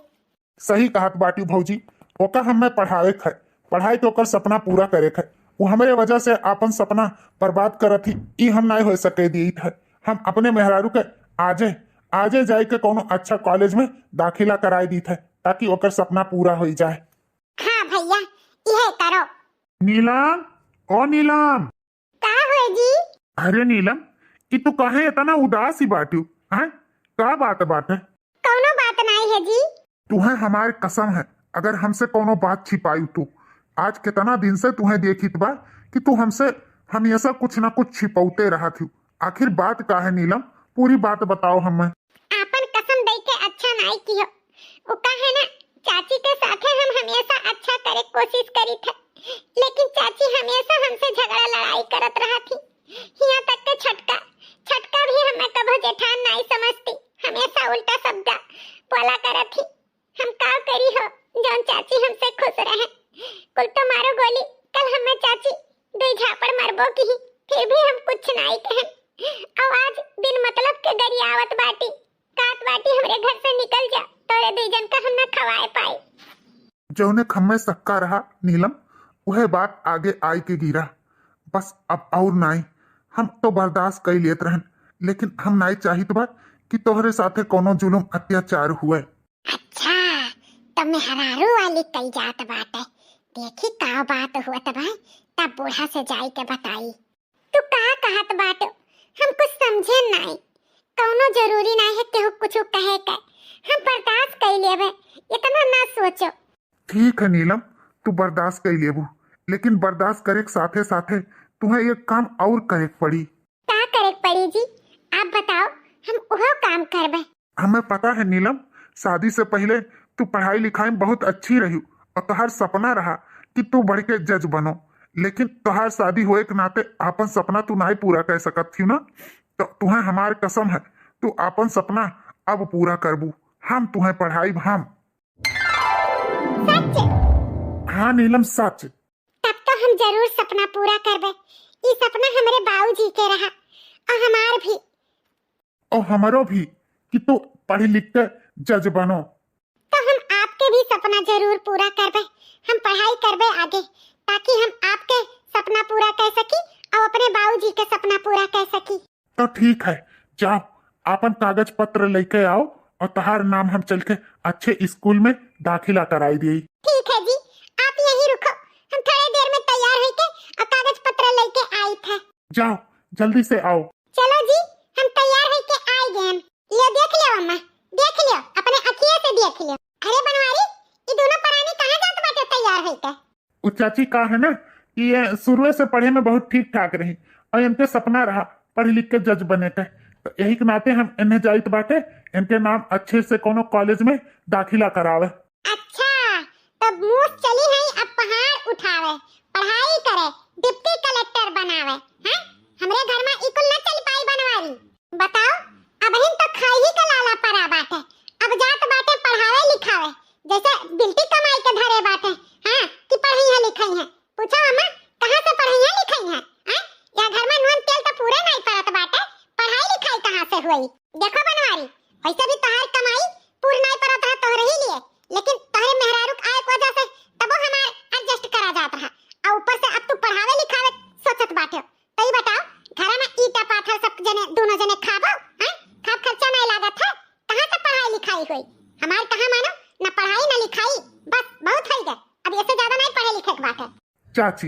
सही कहत बाटी भौजी, ओका हमें पढ़ावे खे, पढ़ाई के ओकर सपना पूरा करे खे, वो हमारे वजह से अपन सपना बर्बाद करत ही, ई हम नहीं हो सके दी है। हम अपने मेहरारू के आजे जाए के कोनो अच्छा कॉलेज में दाखिला कराई दी थे, ताकि ओकर सपना पूरा हो जाए। हाँ भैया, यह करो। नीलम, ओ नीलम। का हो जी? अरे नीलम, कि तू काहे इतना उदास ही बाटू हैं? का बात है? कोनो बात नहीं है जी। तुम्हें हमारी कसम है, अगर हमसे कोनो बात छिपाई तू, आज कितना दिन से तुम्हें देखित बा कि तू हमसे हमेशा कुछ ना कुछ छिपौते रहा थी, आखिर बात का है नीलम? पूरी बात बताओ हमें। आपन कसम दे के अच्छा नहीं कियो, वो कहे ना चाची के साथे हम हमेशा अच्छा करे कोशिश करी थे, लेकिन चाची हमेशा हमसे झगड़ा लड़ाई करत रहा थी। यहाँ तक के छटका भी हमें कभो जेठान नहीं समझती, हमेशा उल्टा शब्द बोला करत थी। हम का करी हो जौन चाची हमसे खुश रहे। कुल तो मारो गोली, कल हमें चाची दो झापड़ मारबो की, फिर भी हम कुछ नहीं कहन। अब आज बिन मतलब के गरियावत बाटी काट बाटी हमरे घर से निकल जा, तोरे दीजन का हम न खवाए पाए। जौने खम्मे सक्का रहा नीलम, वह बात आगे आई के गिरा। बस अब और नहीं, हम तो बर्दाश्त कर लेत रहन, लेकिन हम नहीं चाहित बा कि तोहरे साथे कोनो जुलुम अत्याचार हुए। अच्छा, तो मेहरारू वाली कई जात बाटे। देखी का बात हुआ भाई, तब बूढ़ा से जाई के बताई। तू का कहत बाटो, हम कुछ समझे नहीं। कौनो जरूरी नहीं है केहू कुछ कहे के, हम बर्दाश्त कर लेबे, इतना ना सोचो। ठीक है नीलम, तू बर्दाश्त कर लेबू, लेकिन बर्दाश्त करे के साथे साथे तुम्हें एक काम और करे पड़ी। का करे पड़ी जी, आप बताओ, हम वो काम करबे। हमें पता है नीलम, शादी से पहले तू पढ़ाई लिखाई में बहुत अच्छी रही और तुहार सपना रहा कि तू बढ़ के जज बनो, लेकिन तुहार शादी होए के नाते आपन सपना तू नहीं पूरा कर सकत थी ना। तो तुम्हें हमार कसम है, तू आपन सपना अब पूरा करबू। हम तुम्हें पढ़ाई हम। सच? हाँ नीलम, सच। तब तो हम जरूर सपना पूरा करबे। ये सपना हमारे बाबूजी के रहा और हमार भी, और हमारो भी, कि तू पढ़ी लिख के जज बनो। तो हम आपके भी सपना जरूर पूरा करबे। हम पढ़ाई करबे आगे, ताकि हम आपके सपना पूरा कर सकी और अपने बाबूजी के सपना पूरा कर सकी। तो ठीक है, जाओ आपन कागज पत्र लेके आओ और तहार नाम हम चल के अच्छे स्कूल में दाखिला कराई दी। ठीक है जी, आप यहीं रुको, हम थोड़ी देर में तैयार होके और कागज पत्र लेके आई थे। जाओ जल्दी से आओ। चलो जी, हम तैयार होके आई गए। ये देख लियो अम्मा, देख लियो, अपने अखियों से देख लियो। अरे बनवारी, ये दोनों परानी कहाँ जात बाटे तैयार होके? वो चाची का है ना कि ये शुरू से पढ़े में बहुत ठीक ठाक रही और इनके सपना रहा पढ़ लिख के जज बने के, तो यही के नाते हम इन्हें जाइत बाटे इनके नाम अच्छे से कोनो कॉलेज में दाखिला करावे। अच्छा, तब मुँह चली है अब पहाड़ उठावे, पढ़ाई करे, डिप्टी कलेक्टर बनावे। हैं? हमरे घर में इकुल न चल पाई बनवारी। बताओ, अब हिन तो खाई ही का लाला परा बाटे, अब जात बाटे पढ़ावे लिखावे, जैसे बिल्टी कमाई के धरे बाटे। हाँ, कि पढ़ी है लिखाई है। पूछो अम्मा, कहाँ से पढ़ी है लिखाई है? हैं? या घर में नून तेल तो पूरे नहीं पड़त बाटे, पढ़ाई लिखाई कहाँ से हुई? देखो बनवारी, वैसे भी तोहार कमाई पूरी नहीं पड़त है तोहरे ही लिए, लेकिन तोहरे मेहरारू आए की वजह से तबो हमार एडजस्ट करा जात रहा, और ऊपर से अब तू पढ़ावे लिखावे सोचत बाटे। तो ये बताओ, घर में ईटा पाथर सब जने दोनों जने खाबो? हैं? खाब खर्चा नहीं लागत है, कहाँ से पढ़ाई लिखाई हुई? हमार कहाँ मानो, न पढ़ाई न लिखाई, बस बहुत हो गए, अब इससे ज्यादा नहीं पढ़े लिखे के बात है। चाची,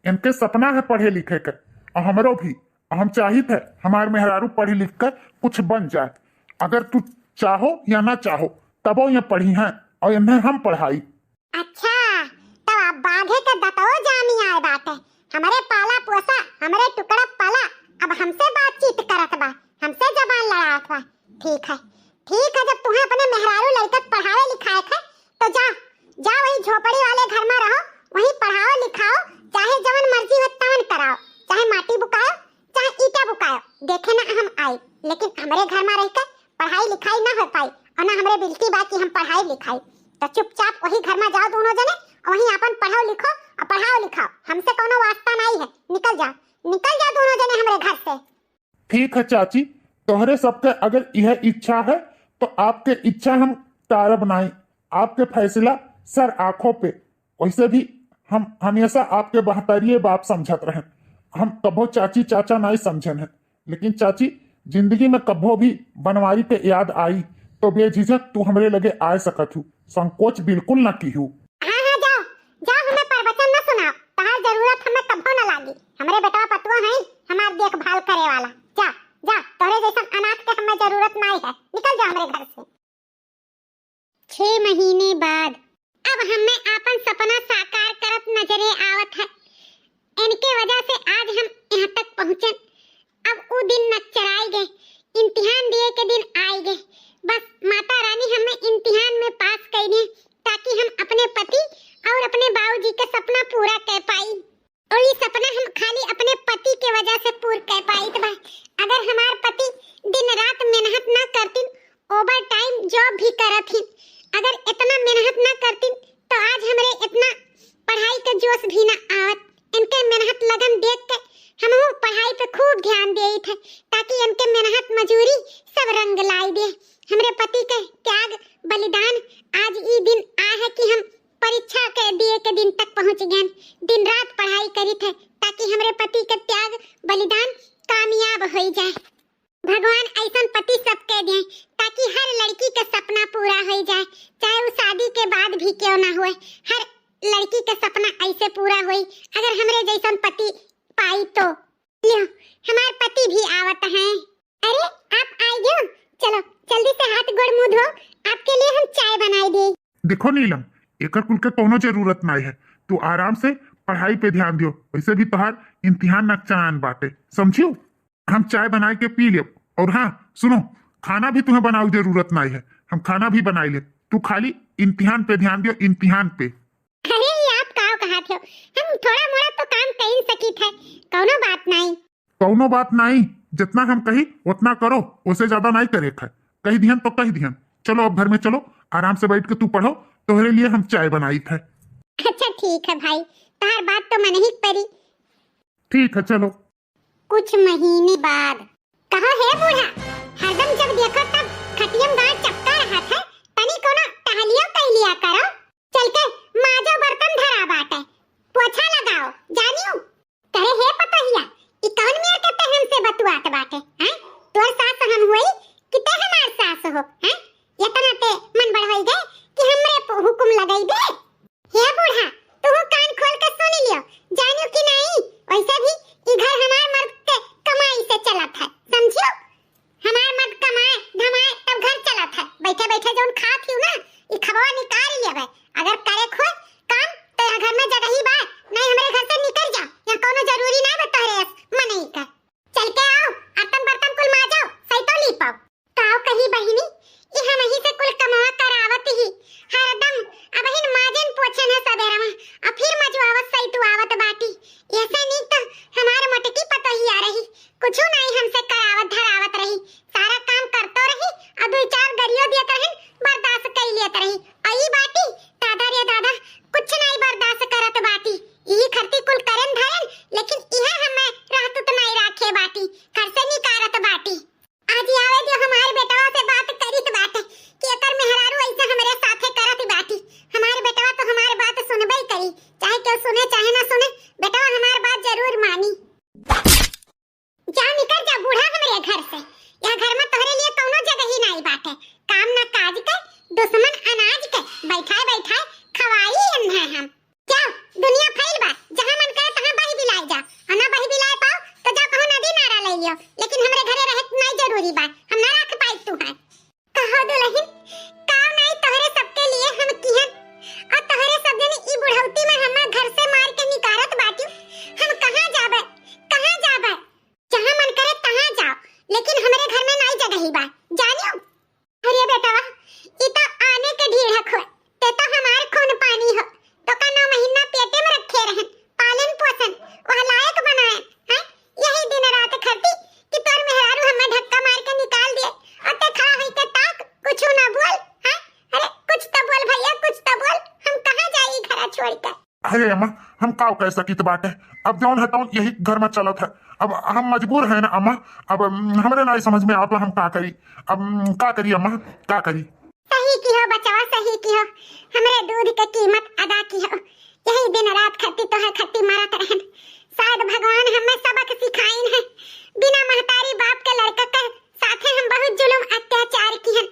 इनके सपना है पढ़े लिखे के और हमरो भी, हम चाहिए थे हमारे मेहरारू पढ़ी लिख कर कुछ बन जाए। अगर तू चाहो या ना चाहो तबो ये पढ़ी हैं और इन्हें हम पढ़ाई। अच्छा, तो अब बाघे के दतो जामी आए बाटे, हमारे पाला पोसा, हमारे टुकड़ा पाला, अब हमसे बातचीत करत बा, हमसे जबान लड़ात बा। ठीक है, जब तुम्हें अपने मेहरारू लड़का पढ़ावे लिखाए थे, तो जा वही झोपड़ी वाले घर में रहो, वहीं पढ़ाओ लिखाओ, चाहे जवन मर्जी हो तवन कराओ, चाहे माटी बुकाओ, चाहे ईटा बुकाओ, देखे ना हम आई, लेकिन हमारे घर में रहकर पढ़ाई लिखाई ना हो पाई और ना हमारे बिल्टी बात की हम पढ़ाई लिखाई। तो चुपचाप वही घर में जाओ दोनों जने और वहीं अपन पढ़ाओ लिखो और पढ़ाओ लिखाओ, हमसे कोनो वास्ता नहीं है। निकल जाओ दोनों जने हमारे घर से। ठीक है चाची, तोहरे सबके अगर यह इच्छा है तो आपके इच्छा हम तारब नहीं, आपके फैसला सर आंखों पे। वैसे भी हम हमेशा आपके बहतरिए बाप समझत रहे, हम कभो चाची चाचा नहीं समझन है, लेकिन चाची जिंदगी में कभो भी बनवारी पे याद आई तो बेझिझक तू हमरे लगे आ सकत हूँ, संकोच बिल्कुल न की हूँ। हाँ, जाओ हमें प्रवचन न सुनाओ, तहार जरूरत हमें कभो न लागी, हमरे बेटवा पतुआ है हमार देखभाल करे वाला। जा तोहरे जैसा अनाथ के हमें जरूरत नहीं है, निकल जा हमारे घर से। 6 महीने बाद अब हमें आपन सपना साकार करत नजरे आवत है। इनके वजह से आज हम यहाँ तक पहुँचे। अब वो दिन न चराए गए, इम्तिहान दिए के दिन आए गए। बस माता रानी हमें इम्तिहान में पास कर दे ताकि हम अपने पति और अपने बाबूजी कभी के सपना पूरा कर पाई, और ये सपना हम खाली अपने पति के वजह से पूरा कर पाई। तो अगर हमार पति दिन रात मेहनत ना करतीन, ओवर टाइम जॉब भी करतीन, अगर इतना मेहनत ना करतीन तो आज हमरे इतना पढ़ाई के जोश भी ना आवत। इनके मेहनत लगन देख के हम पढ़ाई पे खूब ध्यान दिए थे, ताकि इनके मेहनत मजूरी सब रंग लाई दे। हमरे पति के त्याग बलिदान आज ये दिन आ है कि हम परीक्षा के दिए के दिन तक पहुंच गए। दिन रात पढ़ाई करी थे ताकि हमरे पति के त्याग बलिदान कामयाब हो जाए। भगवान ऐसा पति सबके दे ताकि हर लड़की का सपना पूरा हो जाए, चाहे वो शादी के बाद भी क्यों ना होए। हर लड़की का सपना ऐसे पूरा होई अगर हमरे जैसा पति पाई तो। लो हमारे पति भी आवत हैं। अरे आप आई गयो, चलो जल्दी से हाथ गोड़ मुंह धो, आपके लिए हम चाय बनाई दी। देखो नीलम, एकर कुल के कोनो जरूरत नहीं है, तू आराम से पढ़ाई पे ध्यान दियो। वैसे भी तोहार इम्तिहान नक्चान बाटे, समझियो। हम चाय बना के पी ले। और हाँ सुनो, खाना भी तुम्हें बनाने की जरूरत नहीं है, हम खाना भी बनाई ले। तू खाली इम्तिहान पे ध्यान दियो, इम्तिहान पे। अरे ये आप काव कहा थे, हम थोड़ा मोड़ा तो काम कर सकी थे, कोनो बात नहीं। कोनो बात नहीं, जितना हम कही उतना करो, उससे ज्यादा नहीं करे है। कही ध्यान तो कही ध्यान। चलो अब घर में चलो, आराम से बैठ के तू पढ़ो, तुम्हारे लिए हम चाय बनाई थे। अच्छा ठीक है भाई, तुम्हारी बात तो मन ही पड़ी। ठीक है चलो। कुछ महीने बाद कहा है बूढ़ा, हरदम जब देखो तब खटियम गांठ चपका रहा था, तनी कोनो टहलियो कर लिया करो। चल के माजो बर्तन धरा बाटे, पोछा लगाओ, जानियो। करे हे पतहिया, ई कौन मेर के तहन से बतुआत बाटे, हैं? तोर सास हम होई कि ते हमार सास हो, हैं? इतना ते मन बढ़ाई गए कि हमरे हुकुम लगाई दे। हे बूढ़ा, तू कान खोल के सुन लियो, जानियो कि नहीं। वैसे भी ई घर हमार मर्द के कमाई से चलत है, समझियो। हमार मर्द कमाए धमाए तब घर चलत है। बैठे बैठे जोन खात हिउ ना, ई खबवा निकाल लेबे। अगर करे खोय काम तो घर में जगह ही बा, नहीं हमरे घर से निकल जा, या कोनो जरूरी ना बे तोरे मनई का। चल के आओ, बर्तन बर्तन कुल माजो, सैतो ली पाओ। काओ कही बहिनी, ई हम ही से कुल कमावा करावत ही हरदम अबहिन माजन पोछन है सबेरा में, अब फिर मजवावत सैतो आवत बाटी। ऐसे नहीं तो हमारे मटकी पता ही आ रही, कुछ नहीं हमसे करावत धरावत रही, सारा काम करतो रही, अब दो चार गरियो दियत रहन, बर्दाश्त कर लियत रही। आई बाटी दादा रे दादा, कुछ नहीं बर्दाश्त करत बाटी। ई खरती कुल करन धरन, लेकिन इहा हमें रहत तो नहीं राखे बाटी, घर से निकारत बाटी। आज आवे जो हमारे बेटवा से बात करित बाटे कि एकर मेहरारू ऐसे हमरे साथे करत बाटी। हमारे बेटवा तो हमारे बात सुनबे ही करी, चाहे क्यों सुने चाहे ना सुने, बेटवा हमारी बात जरूर मानी। जा निकल जा बूढ़ा हमरे घर से, यह घर में तोहरे लिए कोनो जगह ही नहीं बाटे। काम ना काज के, दुश्मन अनाज के, बैठाए बैठाए खवाई अन्हा हम। क्या दुनिया फैल बा, जहां मन करे तहां बही बिलाई जा, और ना बही बिलाई पाओ तो जा कहो नदी नारा ले लियो, लेकिन हमरे घरे रहत नहीं जरूरी बा, हम ना रख पाई तू है। कहो दुल्हन, काम नहीं तोहरे सबके लिए हम किहन, और तोहरे सब जने ई बुढ़ौती में हमें घर से मार के निकारत बाटी। हम कहां जाबे, कहां जाबे? जहां मन करे तहां जाओ, लेकिन हमरे घर में नहीं जगह ही बा, जानियो। अरे बेटवा, ई तो आने के ढीढ़क हो, ते तो हमार खून पानी हो, तो का 9 महीना पेटे में रखे रहन, पालन पोषण वह लायक बनाए हैं। यही दिन रात खरती कि तोर मेहरारू हमें धक्का मार के निकाल दिए, और ते खड़ा होई के ताक, कुछ ना बोल, हैं? अरे कुछ तो बोल भैया, कुछ तो बोल, हम कहां जाई घर छोड़ के। अरे अम्मा, हम का कह सकित बाटे, अब जौन हटाऊं यही घर में चलत है। अब हम मजबूर है ना अम्मा, अब हमरे नहीं समझ में आता हम का करी। अब का करी अम्मा, का करी? सही की हो बचवा, सही की हो, हमरे दूध के कीमत अदा की हो। यही दिन रात खट्टी तो है खट्टी मारत रहन। शायद भगवान हमें सबक सिखाइन है। बिना महतारी बाप के लड़का के साथे हम बहुत जुल्म अत्याचार किहन,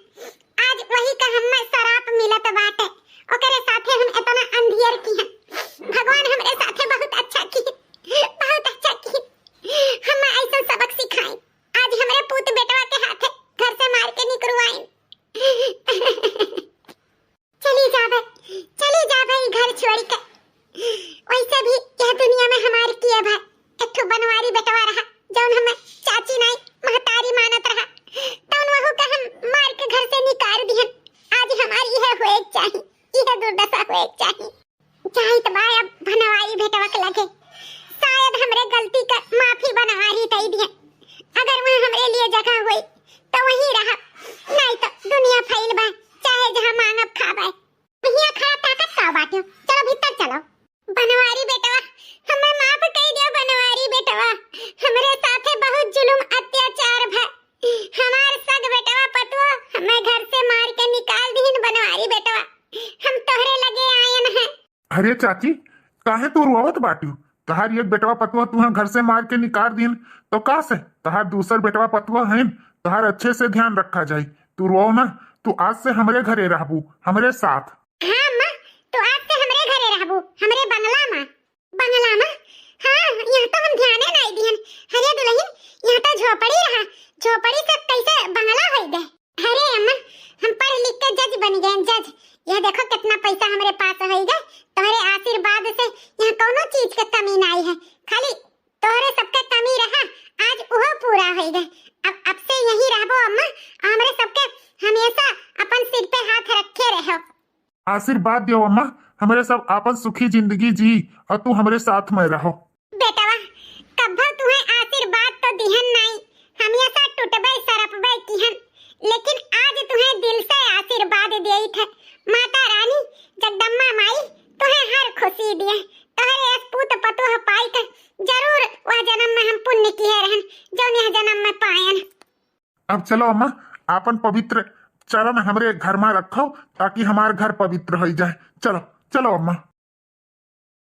आज वही का हमें सराप मिलत बाटे, ओकरे साथे हम इतना अंधियर किहन। भगवान हमरे साथे बहुत अच्छा किहन, बहुत अच्छा किहन। हमें ऐसा सबक सिखाइन, आज हमरे पूत बेटवा के हाथे घर से मार के निकलवाइन। चली जा भाई घर छोड़ के। वैसे भी यह दुनिया में हमारी किए भाई एक ठो बनवारी बेटवा रहा, जौन हमें चाची नहीं महतारी मानत रहा, तौन वहु के हम मार के घर से निकाल दिहन। आज हमारी यह होए चाहिए, यह दुर्दशा होए चाहिए। चाहे तो बाय अब बनवारी बेटवा के लगे शायद हमरे गलती का माफी बनवारी तई दिए। अगर वहाँ हमरे लिए जगह हुई तो वहीं रहा, नहीं तो दुनिया फैल बा, चाहे जहाँ मांगब खाबे। भैया खा ताकत का बाटियो, चलो भीतर चलो। बनवारी बेटवा हमें माफ कर दियो। बनवारी बेटवा हमरे साथे बहुत जुल्म अत्याचार भा, हमार सग बेटवा पतुआ हमें घर से मार के निकाल दीन। बनवारी बेटवा हम तोहरे लगे आयन हैं। अरे चाची काहे तू रुआवत बाटियो? तहार एक बेटवा पतुआ तुहा घर से मार के निकाल दीन तो का से तहार दूसर बेटवा पतुआ है, तहार अच्छे से ध्यान रखा जाई। तू रुआओ ना, तू आज से हमरे घरे रहबू, हमरे साथ। हाँ माँ, तो आज से हमरे घरे रहबू, हमरे बंगला माँ। बंगला माँ? हाँ, यहाँ तो हम ध्याने नहीं दिहन। अरे दुल्हन, यहाँ तो झोपड़ी रहा, झोपड़ी से कैसे बंगला हो गए? अरे अम्मा, हम पढ़ लिख के जज बन गए, जज। यह देखो कितना पैसा हमारे पास हो गए। तुम्हारे आशीर्वाद से यहाँ कोनो चीज के कमी नहीं है, खाली तोहरे सबके कमी रहा, आज वो पूरा हो गए। अब से यही रहबो अम्मा, हमरे सबके हमेशा अपन सिर पे हाथ रखे रहो। आशीर्वाद दियो अम्मा, हमारे सब आपन सुखी जिंदगी जी और तू हमारे साथ में रहो। बेटवा कब्बो तुम्हें आशीर्वाद तो दिहन नहीं, हमेशा टूटबे सरपबे किहन, लेकिन आज तुम्हें दिल से आशीर्वाद दिए थे। माता रानी जगदम्बा माई तुम्हें हर खुशी दिए। तोहरे पूत पतुह पाई के जरूर वह जन्म में हम पुण्य किए रहन जो यह जन्म में पायन। अब चलो अम्मा, आपन पवित्र चरण हमरे घर में रखो ताकि हमार घर पवित्र हो जाए। चलो चलो अम्मा।